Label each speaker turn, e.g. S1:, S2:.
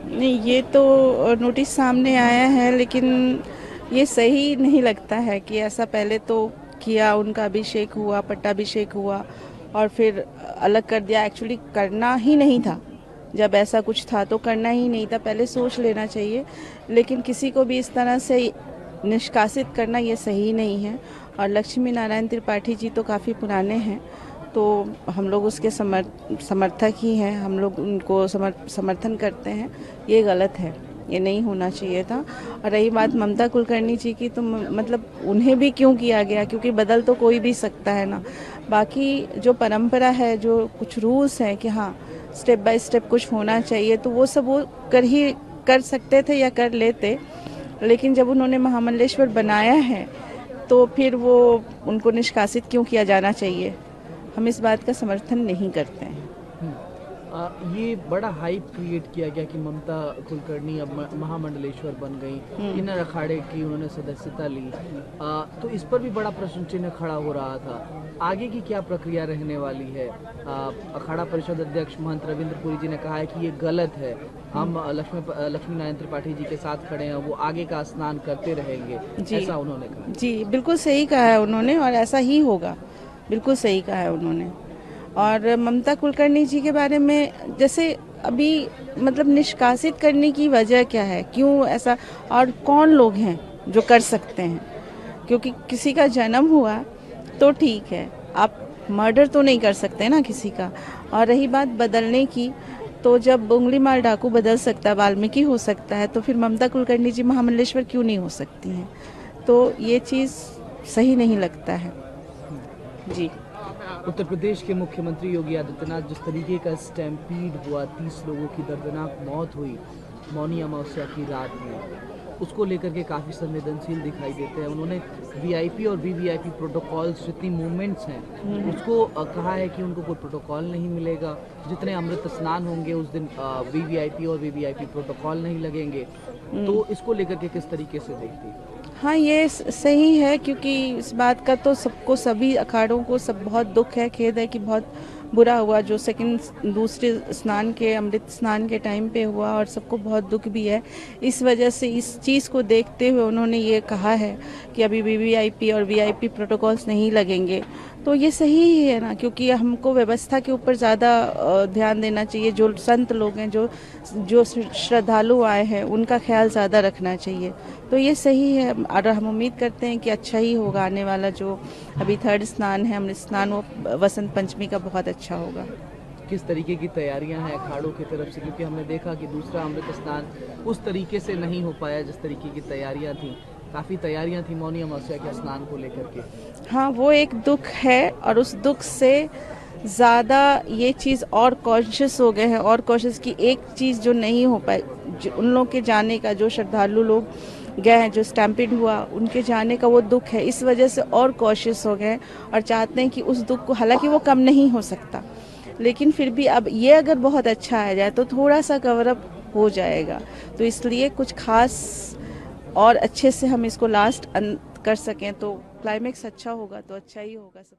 S1: नहीं, ये तो नोटिस सामने आया है, लेकिन ये सही नहीं लगता है कि ऐसा पहले तो किया, उनका अभिषेक हुआ, पट्टाभिषेक हुआ और फिर अलग कर दिया। एक्चुअली करना ही नहीं था। जब ऐसा कुछ था तो करना ही नहीं था, पहले सोच लेना चाहिए। लेकिन किसी को भी इस तरह से निष्कासित करना ये सही नहीं है। और लक्ष्मी नारायण त्रिपाठी जी तो काफ़ी पुराने हैं, तो हम लोग उसके समर्थक ही हैं, हम लोग उनको समर्थन करते हैं। ये गलत है, ये नहीं होना चाहिए था। और रही बात ममता कुलकर्णी जी की, तो मतलब उन्हें भी क्यों किया गया, क्योंकि बदल तो कोई भी सकता है ना। बाकी जो परंपरा है, जो कुछ रूल्स हैं कि हाँ स्टेप बाय स्टेप कुछ होना चाहिए, तो वो सब वो कर सकते थे या कर लेते। लेकिन जब उन्होंने महामंडलेश्वर बनाया है तो फिर वो उनको निष्कासित क्यों किया जाना चाहिए, हम इस बात का समर्थन नहीं करते हैं।
S2: ये बड़ा हाइप क्रिएट किया गया कि ममता कुलकर्णी अब महामंडलेश्वर बन गई, इन अखाड़े की उन्होंने सदस्यता ली। तो इस पर भी बड़ा प्रश्न चिन्ह खड़ा हो रहा था। आगे की क्या प्रक्रिया रहने वाली है? अखाड़ा परिषद अध्यक्ष महंत रविंद्र पुरी जी ने कहा है कि ये गलत है, हम लक्ष्मी नारायण त्रिपाठी जी के साथ खड़े हैं, वो आगे का स्नान करते रहेंगे, ऐसा उन्होंने कहा।
S1: जी, बिल्कुल सही कहा है उन्होंने, और ऐसा ही होगा। बिल्कुल सही कहा है उन्होंने। और ममता कुलकर्णी जी के बारे में जैसे अभी मतलब निष्कासित करने की वजह क्या है, क्यों ऐसा, और कौन लोग हैं जो कर सकते हैं? क्योंकि किसी का जन्म हुआ तो ठीक है, आप मर्डर तो नहीं कर सकते ना किसी का। और रही बात बदलने की, तो जब उंगली मार डाकू बदल सकता है, वाल्मीकि हो सकता है, तो फिर ममता कुलकर्णी जी महामंडलेश्वर क्यों नहीं हो सकती हैं? तो ये चीज़ सही नहीं लगता है जी।
S2: उत्तर प्रदेश के मुख्यमंत्री योगी आदित्यनाथ, जिस तरीके का स्टैम्पीड हुआ, 30 लोगों की दर्दनाक मौत हुई मौनी अमावस्या की रात में, उसको लेकर के काफ़ी संवेदनशील दिखाई देते हैं। उन्होंने वीआईपी और वीवीआईपी प्रोटोकॉल्स, जितनी मूवमेंट्स हैं उसको कहा है कि उनको कोई प्रोटोकॉल नहीं मिलेगा। जितने अमृत स्नान होंगे उस दिन वीवीआईपी और वीवीआईपी प्रोटोकॉल नहीं लगेंगे। तो इसको लेकर के किस तरीके से देखती है?
S1: हाँ, ये सही है, क्योंकि इस बात का तो सबको, सभी अखाड़ों को सब बहुत दुख है, खेद है कि बहुत बुरा हुआ जो दूसरे स्नान के, अमृत स्नान के टाइम पे हुआ, और सबको बहुत दुख भी है। इस वजह से इस चीज़ को देखते हुए उन्होंने ये कहा है कि अभी वीवीआईपी और वीआईपी प्रोटोकॉल्स नहीं लगेंगे। तो ये सही ही है ना, क्योंकि हमको व्यवस्था के ऊपर ज़्यादा ध्यान देना चाहिए। जो संत लोग हैं, जो जो श्रद्धालु आए हैं, उनका ख्याल ज़्यादा रखना चाहिए। तो ये सही है, और हम उम्मीद करते हैं कि अच्छा ही होगा। आने वाला जो अभी थर्ड स्नान है, अमृत स्नान, वो वसंत पंचमी का बहुत अच्छा होगा।
S2: किस तरीके की तैयारियां हैं अखाड़ों की तरफ से? क्योंकि हमने देखा कि दूसरा अमृत स्नान उस तरीके से नहीं हो पाया जिस तरीके की तैयारियां थी। काफ़ी तैयारियां थी मौनी अमावस्या के स्नान को लेकर के।
S1: हाँ, वो एक दुख है, और उस दुख से ज़्यादा ये चीज़ और कॉन्शियस हो गए हैं, और कॉन्शियस की एक चीज़ जो नहीं हो पाई, उन लोग के जाने का, जो श्रद्धालु लोग गए हैं, जो स्टैम्पिड हुआ, उनके जाने का वो दुख है। इस वजह से और कॉशियस हो गए और चाहते हैं कि उस दुख को, हालांकि वो कम नहीं हो सकता, लेकिन फिर भी अब ये अगर बहुत अच्छा आ जाए तो थोड़ा सा कवर अप हो जाएगा। तो इसलिए कुछ खास और अच्छे से हम इसको लास्ट कर सकें, तो क्लाइमेक्स अच्छा होगा तो अच्छा ही होगा सब।